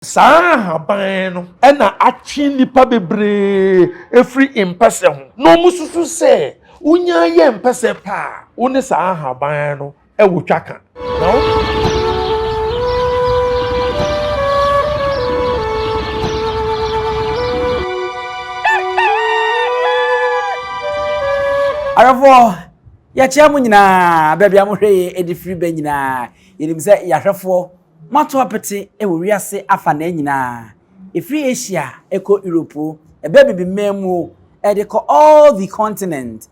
Saa haban no na atwe nipa bebre efri impese ho no mususu se unya ye mpese pa woni saa haban no wotwaka no arafo ya chiamu nyina bebia mo hwe edifri be nyina yenim se yahwefo mato apete e wiase afa na nyina efri Asia eko Europe ebe bibi memu e de ko all the continent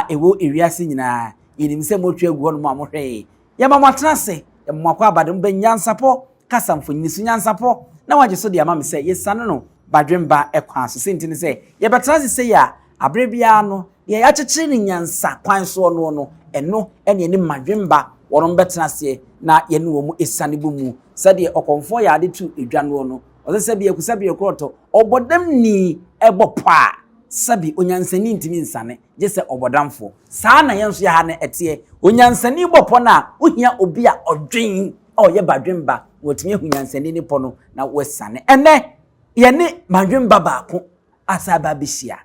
ewo ewiase nyina yenim se motwe agu no mo hwe ya mamwatena se ya mamwakwa abadom be NYANSAPO kasamfo nisu NYANSAPO na waje so de amame se yesane no badwemba ekwa so sentini se ye betena se ya abrebia no ye ya chechiri ni nyansa kwan so no eno ene ni madwemba woron betena se na ye no mu esane bomu sade okonfo ya ade tu edwa no ose be ekusa be ekroto obodam ni ebopa sabi onyansani ntimi nsane je se obodamfo saa na yenso ya ha na etie onyansani bopo na ohia obi a odwen ye badwemba wotimi hunyansani ni pono na wesane ene ye ni madwemba baako asaba bihia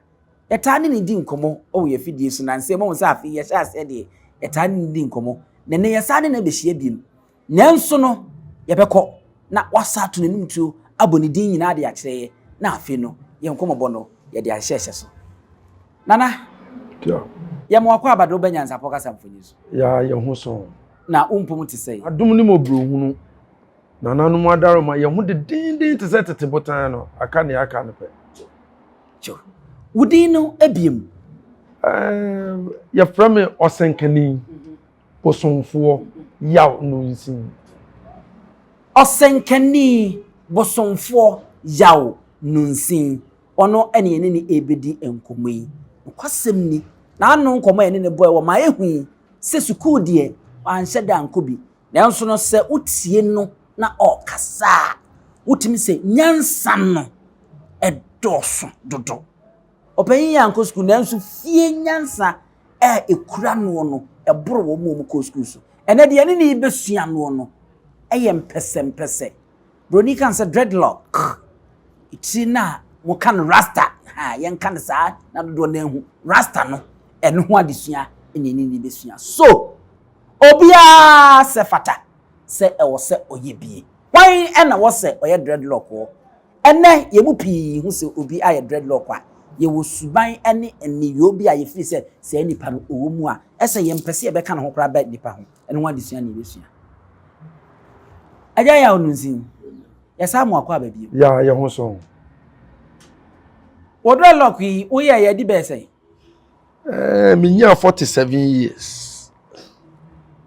etane ni di nkomo ye fidie so na nse mo nsa afi ye sha ase de etane ni di nkomo ne yesane na behia biem nanso no ye beko na wasato nanim tuo aboni din nyina de akyereye na afi no ye nkomo bono ye de ahyehye so nana ye mo akwa abado ba NYANSAPO kasamfoni so ya ye ho so na umpom te sei adom ni mo bro hunu nana no adaro ma ye ho de din te setete botan no aka ne aka ne pe cho udino ebiem ya frame osenkani bosonfo yaw no nsin osenkani bosonfo yaw no nsin ono ene ne ebedi enkomoi kwasem ni na anu nkomo ene ne boy wo ma ehu se sukuu de anhye da nkobi na nso no se utie no na okasa utimi se nyansa no edoso dodo opanyin yanko school na nso fie nyansa ekura no eboro wo mu ko school so ene de ene ne besua no eye mpese broni kan se dreadlock itina mo kan rasta yen kan sa na do na hu rasta no ene ho adesua ene ni besua so obia se fata se ewo se oyebie wan ena wo se oye dreadlock wo ene ye mu pii hu se obi aye dreadlock a ye wo suban ene yo bi aye fi se nipa no owo mu a ese ye mpese ye be kan ho kra ba nipa ho ene ho adesua ni besua aja ya onunzin ya samu akwa babie ya ye ho so dreadlock yi wo ye di be say minya 47 years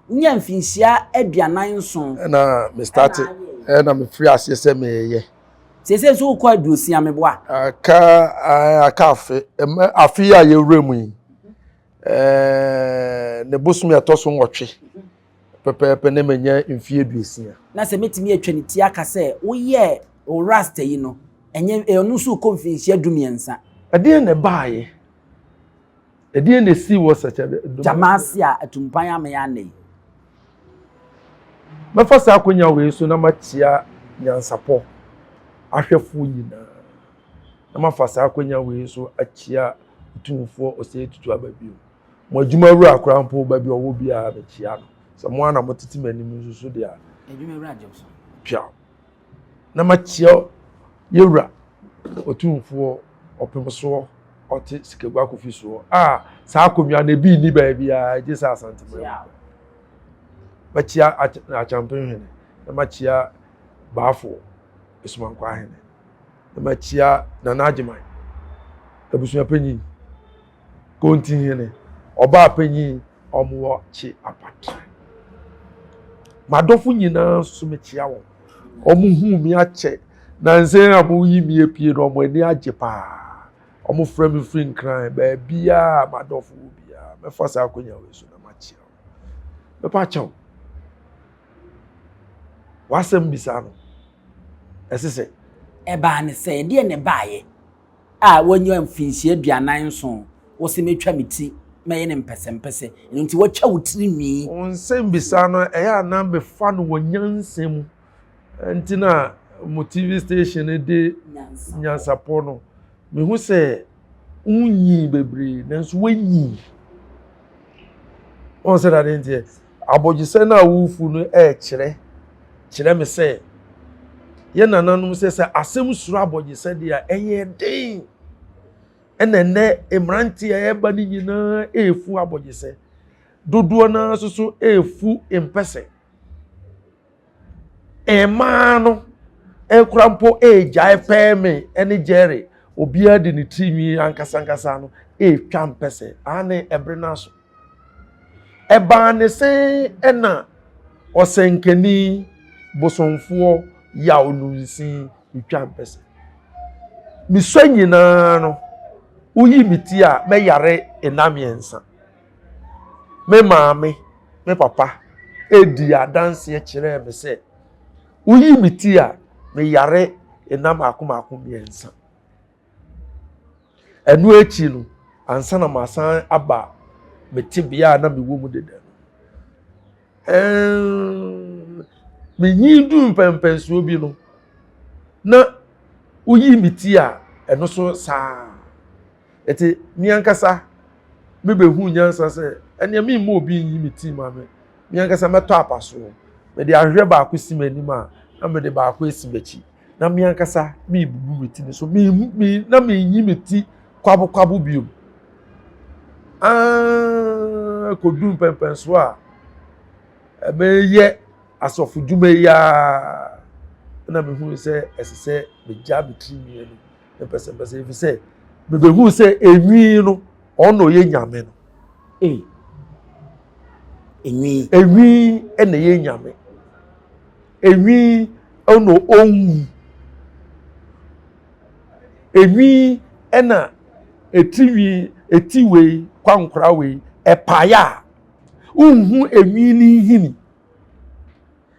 nya mfinsia aduanan so na me start na me free ase se me ye sese so kwa duosia me boa aka afi ya ye wremu yi ne bosum ya toso nwotwe pepepe ne menya mfie duosia na se metimi atwa ni ti aka se wo ye o rasta yi no enye enu so ko mfinsia dumiensa ade ne baaye ade ne si wo sacha jamasi a atumpan ame ya nei mafasa akonya we so na matia NYANSAPO ahwefo nyina na mafasa akonya we so achia tumfo ose tutu ababio mo adwumaru akrampo babi owo bia be chia no so mo ana motiti manim so de a adwumaru ajomso pia na machia yewura otumfo opemso ote sikegwa kofi so sa akomya na bi ni ba bia je sa Asante machia a champion hene na machia baafo esuman kwa hene na machia na najiman ebusunya panyi konti hene oba panyi omo chi apatra madofo nyina so mechia wo omo hu mi ache na nse amu yi mi epie no omo ani age pa omo frame free nkran ba bia madofo bia me fasa akonya we so na machia me pa chaw wasem bisano esese eba ne se de ne baaye wonyo mfinsie aduanan so wo se metwa meti meye ne mpese nti watwa wutiri mi onsem bisano eya na be fa no wonyansem nti na mo TV station de NYANSAPO no me hu se unyi bebre nanso wanyi on se da ntie abogise na awufu no kire me se ye nananum se asem suru abogise de a eye den enene emranti a eba ni nyina efu abogise dodo na soso efu empese emano ekrampo eja epeme ene jere obia de ne timi ankasa no etwa mpese ane ebre na so eba ne se ena osenkeni bosonfo ya onunsi etwa mpese miso nyina no uyi miti a me yare enamiensa me maame me papa edi adanse e kire me se uyi miti a me yare enam akomakom yensa enu echi no ansa na masan aba meti bia na me wo mu dede me nyindu mpempenso bi no na uyi miti a eno so saa eti miankasa me behu nyansa se ene me mo obi yi miti ma me miankasa meto apaso me de ahwe ba akosi manim a na me de ba akosi bechi na miankasa me bubu miti ne so me na me yi miti kwabo biom kodum pempenso a me ye asofu dwuma ya na me hu se esese me ja miti mi enu e pese efi se me behu se enwi no ono ye nyame no enwi ene ye nyame enwi ono onwu enwi ena etiwe kwankora we epaya unhu enwi ni hini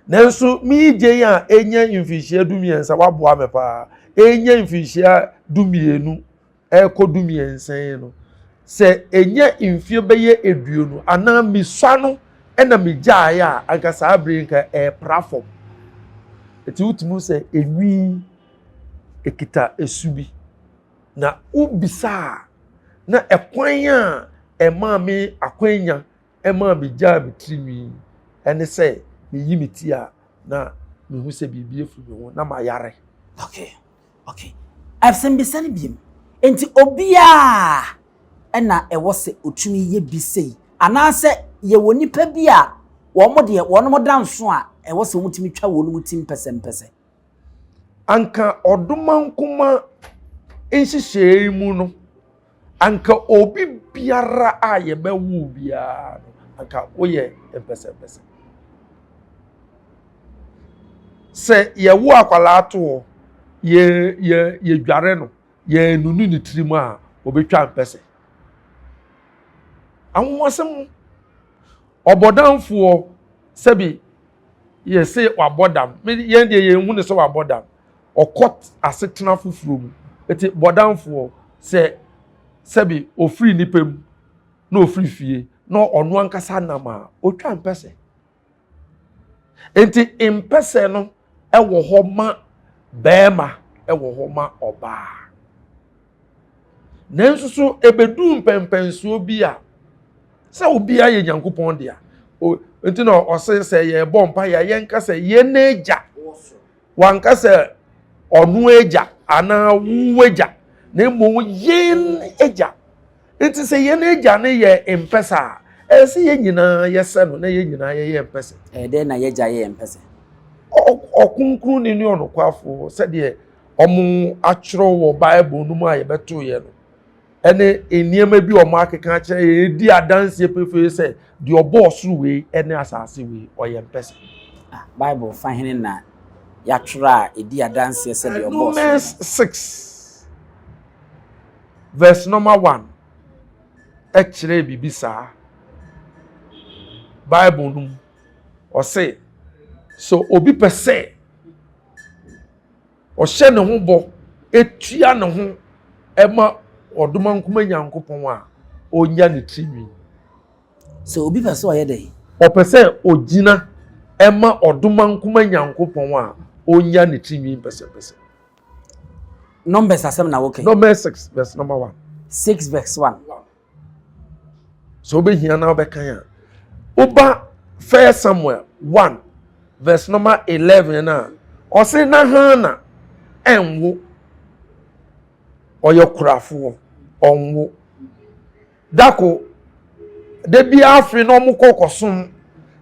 nanso mi je ya enya mfihia dumiensa waboa me pa enya mfihia dumienu ekodumiensa no se enya mfie beye eduonu ana miswa no ena migya ya agasa abrinka platform eti utumu se enwi ekita esubi na ubisa na ekwan a ema me akwanya ema migya bitrimi ene se me yimiti a na me hu se bibie fu me ho na ma yare. Okay I've seen bisani biem enti obia ena ewo se otumi ye bisei anase ye woni pa bi a wo mo de wo no danso a ewo se mutimi twa wo no mutim pese anka odomankuma enhihye mu no anka obi biara a ye bewu bia anka oye pese se ye wo akwala ato ye dware no ye nunu ni trimu a obetwa mpese anwasem obodamfo sebi ye se wabodam ye de ye hu ne so wabodam okot asetena fufuro mu eti bodamfo se sebi ofri nipem na ofri fie na onu ankasa nama otwa mpese enti impese no ewo ho ma bema ewo ho ma oba nansusu ebedu mpempenso bi a se obi aye nyankopon dia enti no ose ye bompa ya ye nkasa ye neja wankasa onu eja ana wuweja na mo yen eja enti se ye neja ne ye empesa ese ye nyina ye se no na ye nyina ye empesa de na ye ja ye empesa okunkun ni onokwafo se de omu atworo wo bible no mu aye beto ye no ene eniema bi o ma akeka kire edi adanse pefe se de obosuru we ene asase we oye mpese bible fa hene na ya twora edi adanse se de obosuru Romans 6 verse number 1 ekire bibisa bible no o say so obi pese o hye ne ho bo etua ne ho ema odomankuma nyankopon a onya ne timi so obi pese o ye dey o pese ogina ema odomankuma nyankopon a onya ne timi pese. Numbers asem na okay. Number 6 verse number 1. 6 verse 1. So be here now be kan. Oba 1 Samuel 1 verse number 11 na. O say na hana enwo oyokurafo onwo. Dako debi afi no mu kokosom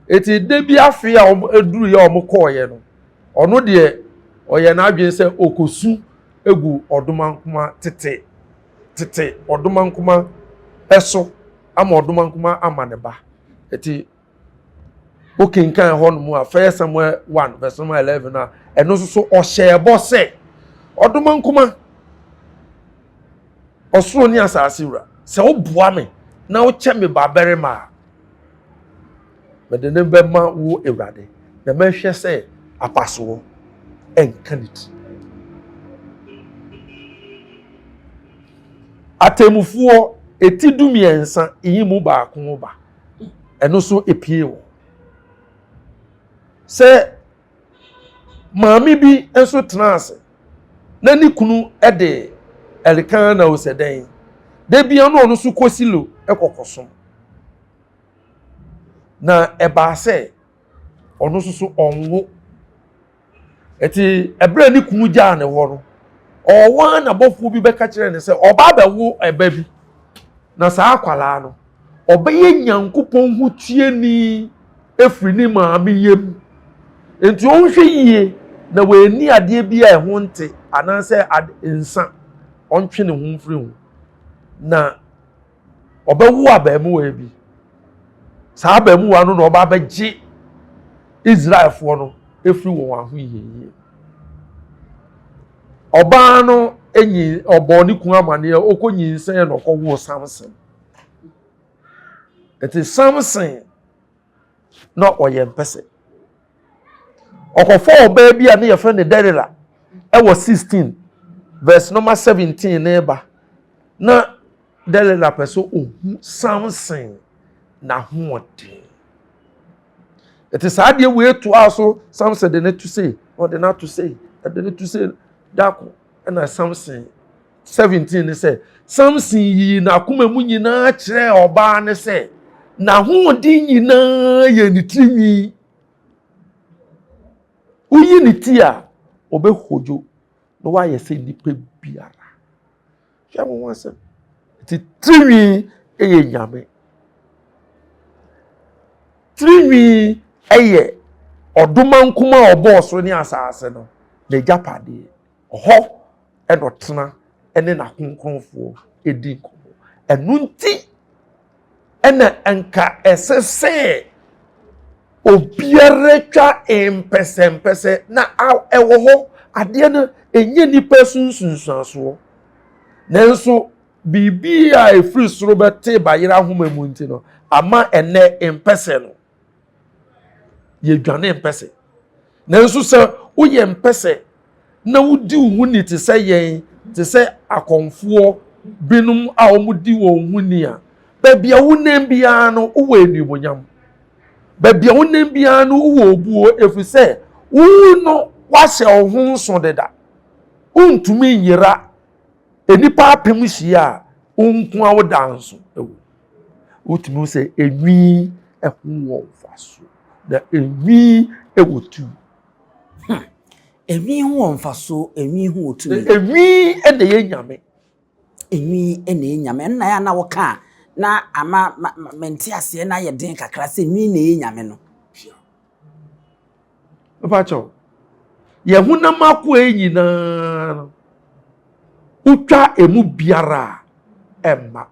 eti debi afi a eduru ye omukoye no ono de oye na adwen se okosu egu odomankuma tete odomankuma eso ama odomankuma ama ne ba eti okinkan ho no mu a 1 Samuel 1 verse 11 na eno so ohyebo se odomankuma osoro ni asase wura se oboa me na o che me Abibirem but the name ma wo ewrade na ma hwe se apaso enkaniti atemufuo etidumiensa yimu ba ko ba eno so epie wo se maami bi enso tenase na ni kunu ede elikan na oseden de bia no so kosilo ekokosom na eba se ono so onwo eti ebre ni kunu ja ne ho no owa na bofu bi beka kire ne se oba bewo eba bi na sa akwala no obeye nyankopon hu tie ni efri ni maami yem enti onhwe yie na we ni ade bi a ho nte ananse insa ontwe ne ho mfiri hu na obewu abamu we bi sa abamu wa no na oba beje Israelfo no efiri won aho yeye oba no enyi oboni kun amane okonyi nsen no kowo Samson eti Samson no oyempese okofo oba bi a ne yefe ne Delilah e was 16 verse number 17 neba na Delilah peso ohu Samson na hoɔden eti saade we to aso Samson de ne to say or de not to say de ne to say dako na Samson 17 ne say Samson yi na akoma mu nyina kire oba ne say na hoɔden nyina ye ne timi uyi ne ti a obehojo no wa ye say nipa biara hwe mo wase ti timi eye nyame timi eye odomankuma oboso ni asase no na japade ho edotena ene na konkonfo edi nkomo enunti ena enka esese obiare twa empese na ewo ho ade no enye nipa sunsunsuaso nanso bibi a efiri soro bete bayira homa mu nti no ama ene empese no ye dwane empese nanso se woye empese na wudi wu ni te se yen te se akonfo binum a omudi wo hu ni a babia wonam bia no wo enubonyam babia wonam bia no wo obuo efiri se wo no wahye ohun so deda untumi nyira enipa apem hia onku awo danso ewo utumi se enwi ehu wo faso da enwi ewotu Enwi ho mfaso enwi ho otu enwi ene ye nyame enwi ene nyame na ya na wo ka na ama menti ase na ye den kakra se enwi na ye nyame no pacho ye huna mako enyina utwa emu biara emma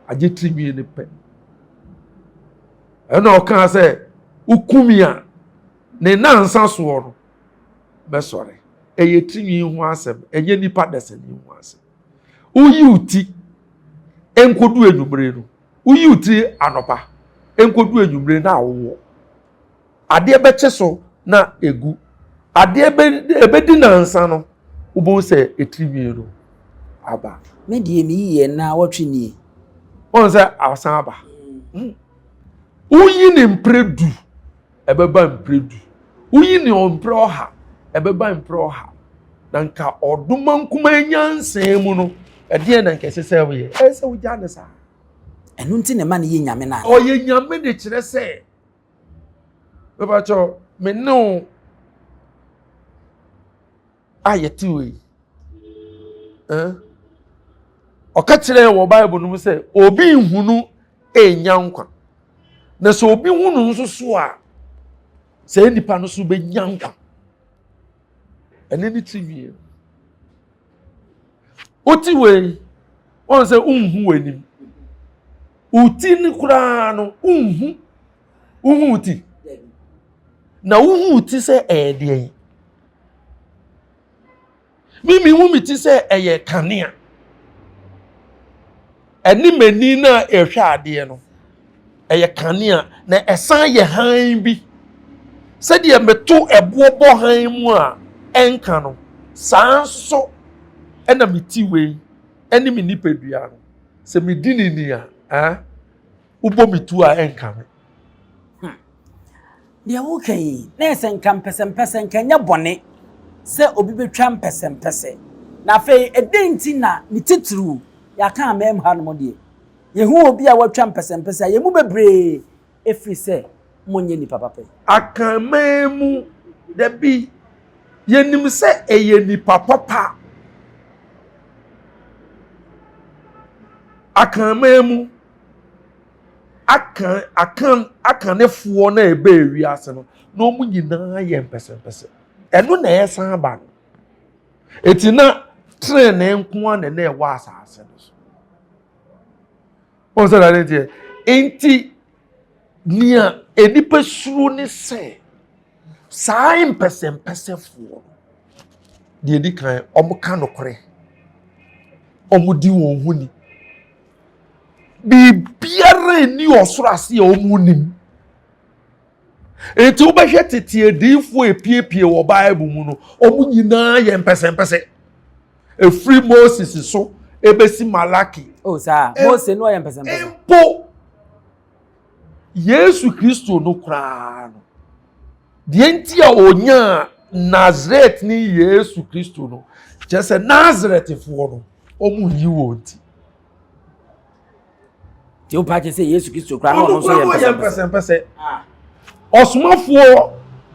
ajetimi ne pe ena oka se ukumia ne nansa so no besore eyetimi hu asem enye nipa desani hu asem uyi uti enkodu enumre no uyi uti anopa enkodu enumre na awo ade beche so na egu ade ebedi nansa no ubo se etimi no aba me die mi ye na wotwe ni on se asan aba uyi ne mpredu ebeba mpredu Uyi ni omproha ebeba improha nanka oduma nkuma nyanse mu no ede na nke sese we ese uja ne sa enu nti ne ma ne ye nyame na o ye nyame de kire se beba cho me no ayeti we oka kire wo bible no se obi nhunu enya nkwa na so obi hunu nso so a se nipa no so be nyankwa ene ni tiwie oti we on se unhu wenim uti ni kura no unhu uti na unhu uti se ede mimi hu mi ti se eye kanea eni mani na ehwe ade no eye kanea na esan ye han bi se de meto ebobo han mu a enka no sanso ena miti we eni mi nipadua no se mi dinini a ubo mitu a enka me de okay na esen kampesempese nkanya bone se obi betwa mpesempese na fe edenti na ni titru ya kan amem ha no de ye hu obi a watwa mpesempese ye mu bebre efri se monye ni papa pe akamemu da bi yenim se eye ni papa akamemu akan nefuo na ebe ewi ase no na omu nyina ye mpesempese eno na yesan ba no etina tren na nko na na ewa asase no so on se la ntie enti nia enipa suru ni se sai mpesempese fuo de edi kan omu ka nokore omu di won huni bi biara ni osoro ase ya omu nim enti wo behwe tete edifo epiepie wo bible mu no omu nyina ye mpesempese efri Moses so ebesi Malaki oh sa Moses no ye mpesempese empo Yesu Kristo no kra no de enti a onya Nazareth ni Yesu Kristo no je Nazareth fo no omu yi wo nti ti o pa che se Yesu Kristo kra no so ye mpesempese osumafo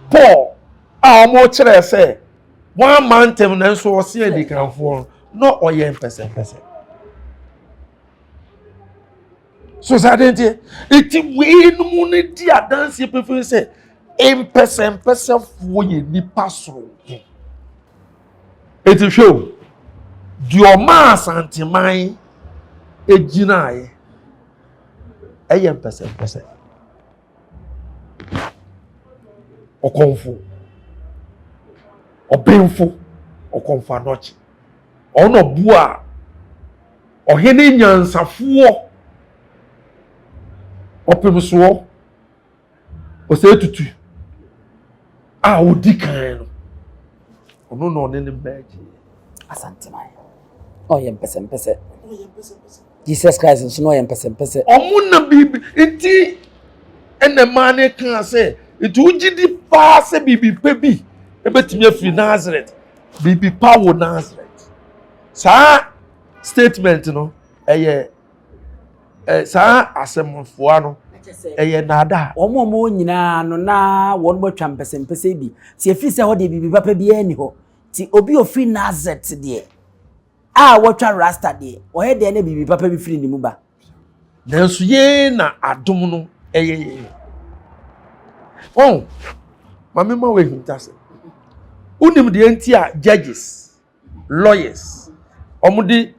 Paul a mo kire se one man tem na so o se edikanfo no oye mpesempese so sadenti iti we no mu ne di adanse pefe se mpesempese fo ye ni pasoro iti show di o ma Asante man ejinae eye mpesempese okonfo obenfo okonfo anochi ono bua ohene nyansafo opemso osetutu a odikan no ono no ne beji Asante man oye mpesempese Jesus Christ so no ye mpesempese omuna bibi enti ene mane kan se itu ugidi pa se bibi pe bi ebetimi afri Nazareth bibi pa wo Nazareth sa statement no eye sa asemfo ano eye nada omo nyina no na won botwa mpesempese bi se efi se ho de bibi papa bi ani ho ti obi ofri Nazareth de a wotwa Rasta de o he de na bibi papa bi firi ni mu ba nanso ye na adom no eye oh mama ma we hintase unim de enti a judges lawyers omudi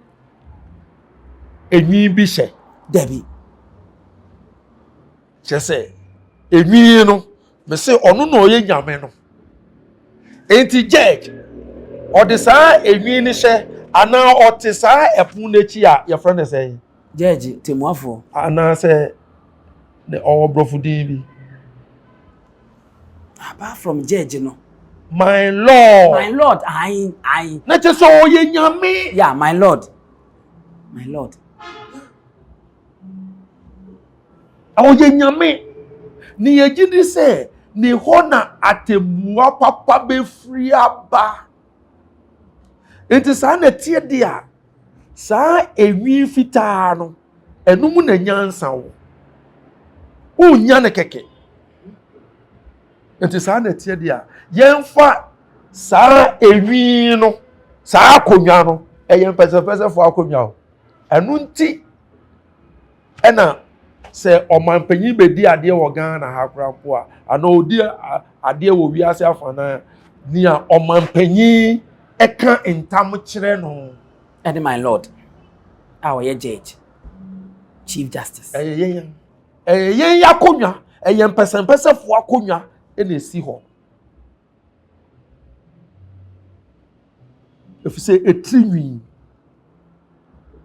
enwi bi hye Debbie chese enwi no me se ono na oye nyame no enti judge odi saa enwi ni hye ana oti saa epun n'echi a your friend say judge temuafo ana say the obrofudin bi apart from judge no my lord I na chese oye nyame yeah my lord oye nyame ni yegidi se ne hona atemua papa be free aba enti saa na tie dia saa enwi fitaa no enum na nyansa wo unya ne keke enti saa na tie dia yemfa saa enwi no saa akonwa no eyen pese fo akonwa o enu nti ena se omanpanyin be di ade wo Ghana ha krampo a ana odi ade wo wiase afana ni a omanpanyin eka entam kire no and my lord our judge chief justice yen yakonwa eyen pese fo akonwa ena esi ho if say etrinwi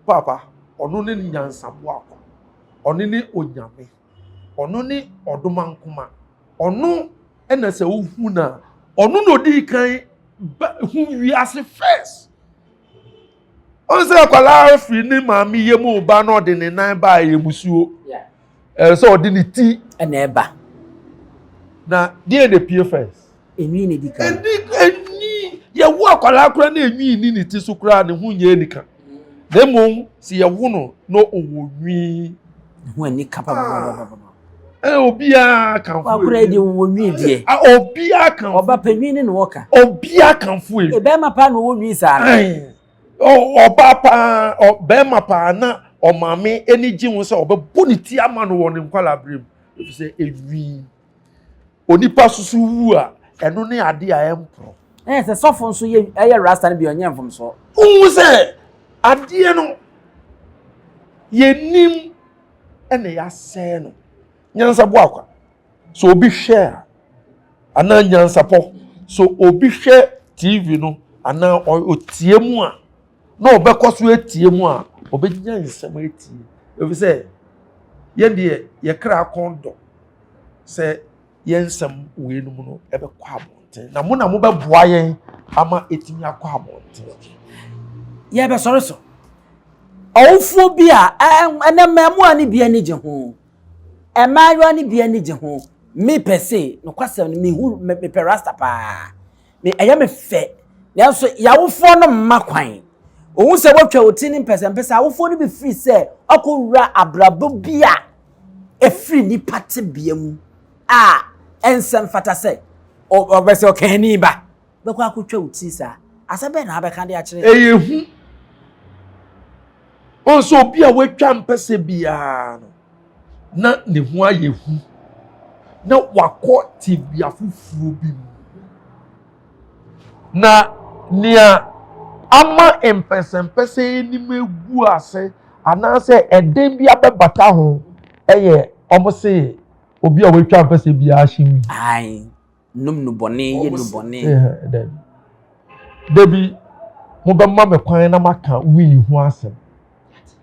papa ono ne nyansapo akọ ono ne onyame ono ne odomankoma ono ena se ohu na ono no di kan hu wiase first on se akwala fi ni maami yemu ba no de ne nan ba yemusuo so odi ni ti ena eba na die de pie first enwi ne di kan eni ye wo akwala kura na enwi ni ti so kura ne hu nye nika demo si ye wo no owonwi hu ani kapa obia kan fu akura di owonwi die obia kan oba panwi ne no woka obia kan fu e be ma pa no owonwi sa oba pa be ma pa na omame eni ji won se obebu ni ti ama no won nkwala brem if say ewi onipa susu wu a eno ne ade a empro se sofo nso ye Rastarian bi onye mfom so se ade no yenim ene ya se no nyansapo akwa so obi share ana nyansapo so obi share TV no ana otie mu a na obekoso etie mu a obegnya nsem etie efi se ye de ye kra kondo se ye nsem we no mu no ebekọ abonten na mo beboa yen ama etimi akọ abonten ye be soro so awufo bi a enemamu ani bi ani je ho emayo ani bi ani je ho me pese no kwasem no me hu me perasta pa me eya me fe nanso yawufo no makwan ohun se botwa otini pese awufo no bi free se akowura abrabo bi a efri ni pate biam a ensem fata se obese okani ba bekwa akotwa oti sa asabe na abeka de a kire eyehu onso bi a wetwa mpese bia no na ne hu ayehu na wakọ tibia fufuo bi mu na nia ama empese enimegu ase anase eden bi abebata ho eye omose obi a wetwa mpese bia ahyiwi ai num no bone ye no bone debi mo be ma me kwan na maka wi hu asem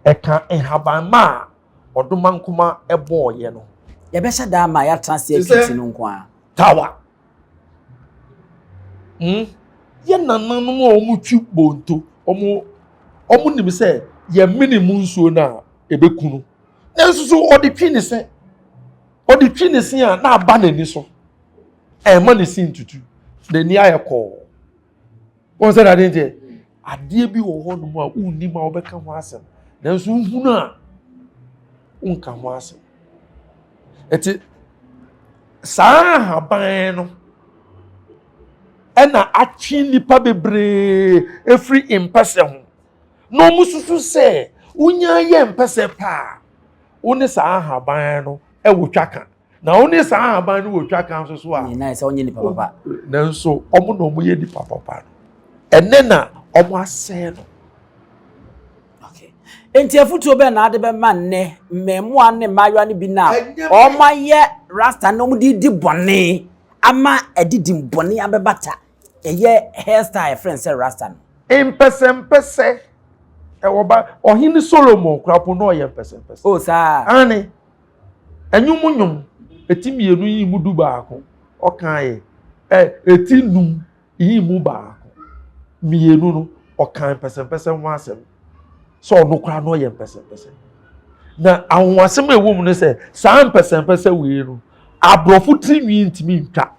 eka enhaban ma odomankoma ebo ye no ye be shada ma ya translate no nko a tawa ye nananum a omutwi bonto omu nim se ye minimum nsuo na ebekunu nanso so odetwi ne se a na aba nani so ma ne sin tutu de ni ayekọ won se da de ade bi wo ho no mu a unni ma obeka ho asem nanso nhunu a unka ho asem eti saa haban no ena atwi nipa bebre efri impese ho no mususu se unya ye mpese pa woni saa haban no wo twaka na woni saa haban no wo twaka nso so a ni na se onye nipa papa nanso omo no mo ye nipa papa ene na omo ase no okay enti afutu be na ade be ma nne mmemu ane mayo ane bi na oma ye rasta no mu di bone ama edidi bone abebata eye hairstyle friend say rasta no empese woba ohini Solomon krapo no ye empese o sa ane enyumunyum etimienu yi mudu baako okan ye etinum yi mu baako mienu no okan empese ho asem so no kra no ye empese na awasem ewom no se saa empese we no abrofo timi ntimi ntwa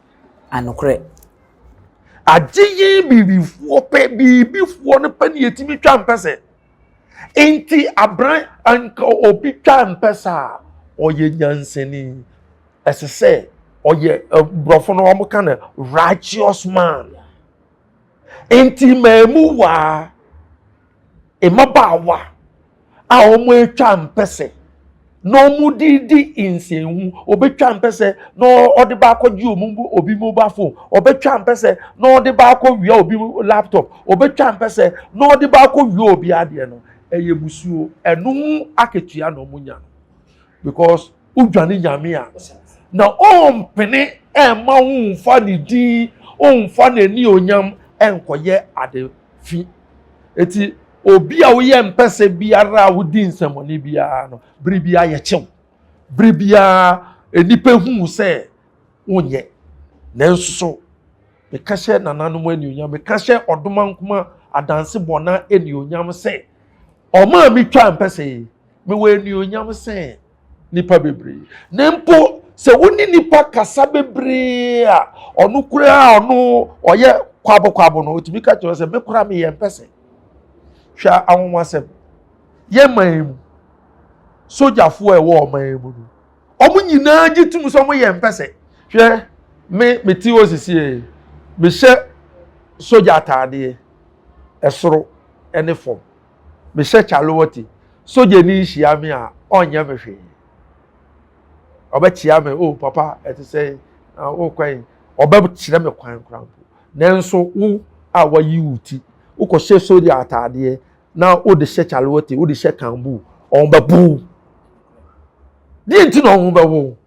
anokre agiye bibifuo pe bibifuo no pe ne yetimi twa mpese enti abran anka obi twa mpesa oye nyanseni esese oye brofo no omo kana righteous man enti memu wa emabawa a omo etwa mpese no mu di insenwu obetwa mpese no ode ba akọji omu obi mobile phone obetwa mpese no ode ba akọ wi obi laptop obetwa mpese no ode ba akọ wi obi ade no eye busuo enu aketua no munya because udwane nyame a na ompene ema wumfa ni di omfa nani onyam enkoye ade fi eti obi a wo ye mpese biara wo di nsamoni biara no bribia ye chew bribia enipa hu se wonye nanso so me kashe nananum ani onyam me kashe odoma nkoma adanse bona ani onyam se oma mi twa mpese me we ani onyam se nipa bebre nempo se woni nipa kasa bebre a onu kura onu oye kwabo no otimi ka kyo se me kura me ye mpese hwa awonwasem ye man sojafo e wo man mu no omu nyina gitum so mo ye mpese hwe me ti osisi e me hye soja atade esoro ene fom me hye chalowoti soja ni hia me a onye me hwe oba chia me oh papa eti say o kwan oba kire me kwan krampo nanso wo a wayi wuti uko hye soja atade na o de hye chalowoti o de hye kambu on babu di enti no on babu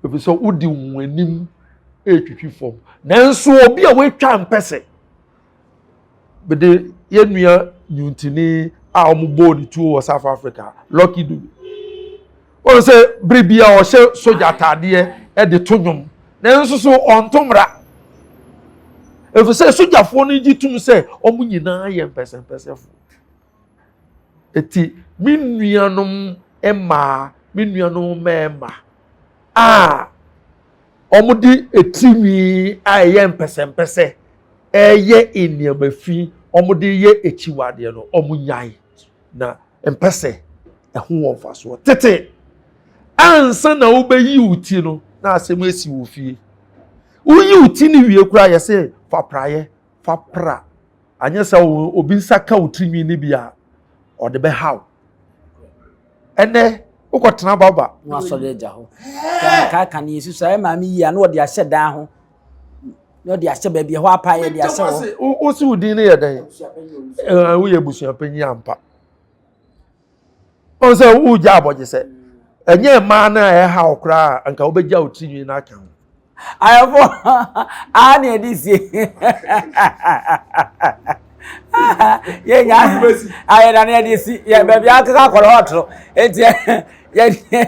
ebi so udi wanim etwitwi fom nanso obi a wetwa mpese bede yenua nyuntini a ombo ni tuo wo South Africa Lucky Dube o se bribia o hye soja atade e de tonwom nanso so ontomra efu se sojafo no gitum se omu nyina ye mpese fo eti minuanom emma minuanom mema omudi etimi aye mpese eye eniamafi omudi ye echiwade no omunyai na mpese eho wonfaso tete ansa na obeyi uti no na asem esi wo fie uyi uti ni wie kura ye se fa praye fa pra anya sa obi nsaka utrimi ni bia ode be haw ene ukotena baba no so de ja ho ka ni yesu so ma mi ya no de ahye dan ho no de ahye ba bia ho apa ye de ahye ho o si udin ne ye dan wo ye busuan panyi ampa on se wo ja aboje se enye ma na e haw kra anka wo be ja utrimi na aka ayefo ani edisi ye nya aye na edisi ye be bia aka koro hotro enti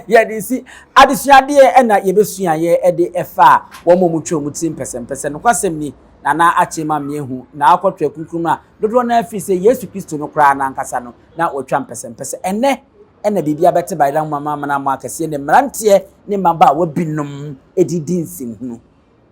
ye disi adisuade e na ye besua ye e de efa wo momutwe omuti mpese no kwasem ni na achema mehu na akotwe kunkrum a dodo na afi se Yesu Kristo no kra na ankasa no na otwa mpese ene bibia bete baida mama na makase ne mrantie ne maba wa binom edidi nsimhunu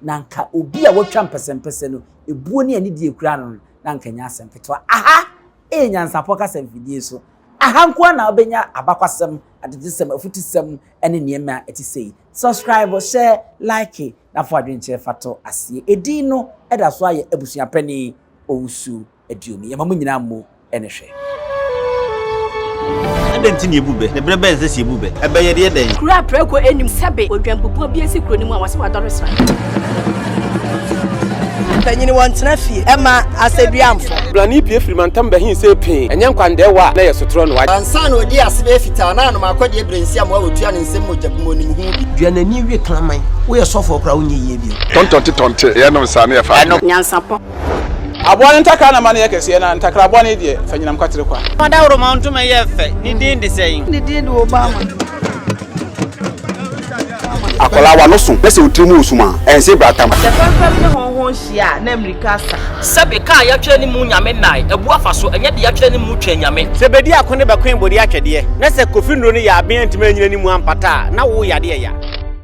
na nka obi a wotwa mpese no ebuo ne ani die kura no na nka nya asempetwa aha NYANSAPO kasem fidie so aha nko na obenya abakwasem adedisem afutisem ene niema etisei subscribe share like na fo adwenche fato asie edi no eda so aye abusuapani owusu aduomi yamamu nyina mo ene hwe Adenti ni ebube ne brebe nse si ebube ebe ye de den kura preko enim sebe odwampopo bi esi kuro ni mu awase wadoresa tanyini wantena fie ema aseduamfo blani pie frimantam behin se pin enye nkwande wa na yesotro no wa ansa na odi asebe fita na anoma akodi ebrensi am wa wotua ne nsem mojabumo ni hu duanani wie klaman wo ye sofo kra wo nyeye bi tontonte ye no nsa na ye fa NYANSAPO abone ntaka na mane yakese na ntakra abone die fanyinam kwatere kwa mada woro ma ntuma ye fe ni din de sein ni din de Obama akola wa no so pese utrimu osuma ense bratam the perfect honhon hia na America sabe ka ya twa ni mu nyame nai ebu afaso enye de ya twa ni mu twa nyame sebedi akone be kwen bodi atwede na se kofi nro ni ya aben ntima nyina ni mu ampata na wo yade ya